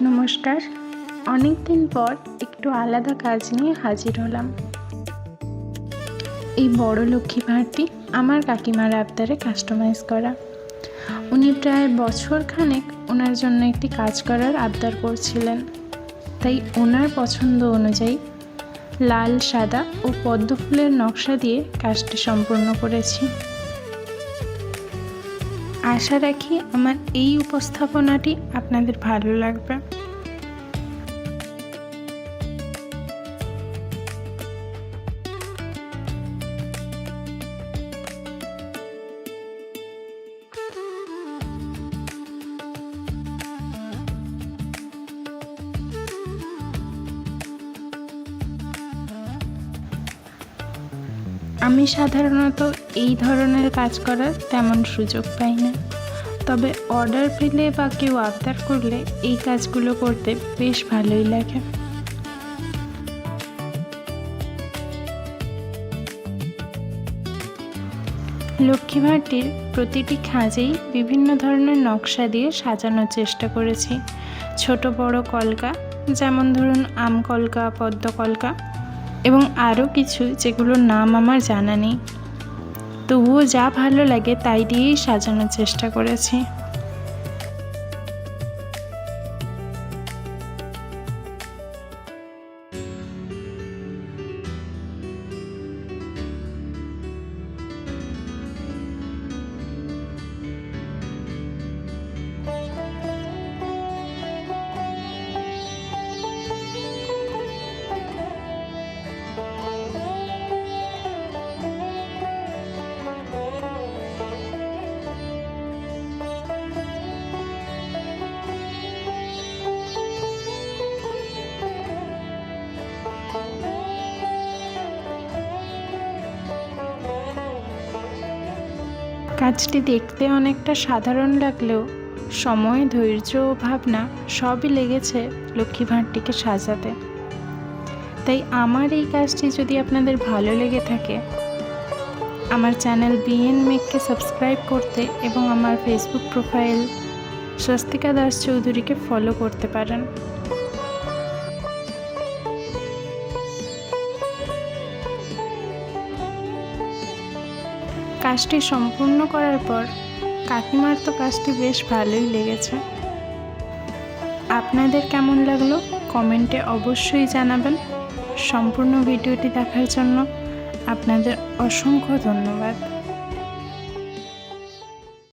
নমস্কার। অনেক দিন পর একটু আলাদা কাজ নিয়ে হাজির হলাম। এই বড় লক্ষ্মী ভাঁড়টি আমার কাকিমার আবদারে কাস্টমাইজ করা। উনি প্রায় বছরখানেক ওনার জন্য একটি কাজ করার আবদার করছিলেন, তাই ওনার পছন্দ অনুযায়ী লাল, সাদা ও পদ্ম ফুলের নকশা দিয়ে কাজটি সম্পূর্ণ করেছি। আশা রাখি আমার এই উপস্থাপনাটি আপনাদের ভালো লাগবে। আমি সাধারণত এই ধরনের কাজ করার তেমন সুযোগ পাই না, তবে অর্ডার পেলে বা কেউ আবদার করলে এই কাজগুলো করতে বেশ ভালোই লাগে। লক্ষ্মী ভাঁড়টির প্রতিটি খাঁজেই বিভিন্ন ধরনের নকশা দিয়ে সাজানোর চেষ্টা করেছি। ছোট বড় কলকা, যেমন ধরুন আম কলকা, পদ্ম কলকা এবং আরও কিছু যেগুলোর নাম আমার জানা নেই, তবুও যা ভালো লাগে তাই দিয়েই সাজানোর চেষ্টা করেছি। কাজটি দেখতে অনেকটা সাধারণ লাগলেও সময়, ধৈর্য ও ভাবনা সবই লেগেছে লক্ষ্মী ভাঁড়টিকে সাজাতে। তাই আমার এই কাজটি যদি আপনাদের ভালো লেগে থাকে, আমার চ্যানেল বিএন মেককে সাবস্ক্রাইব করতে এবং আমার ফেসবুক প্রোফাইল স্বস্তিকা দাস চৌধুরীকে ফলো করতে পারেন। কাজটি সম্পূর্ণ করার পর কাকিমার তো কাজটি বেশ ভালোই লেগেছে। আপনাদের কেমন লাগলো কমেন্টে অবশ্যই জানাবেন। সম্পূর্ণ ভিডিওটি দেখার জন্য আপনাদের অসংখ্য ধন্যবাদ।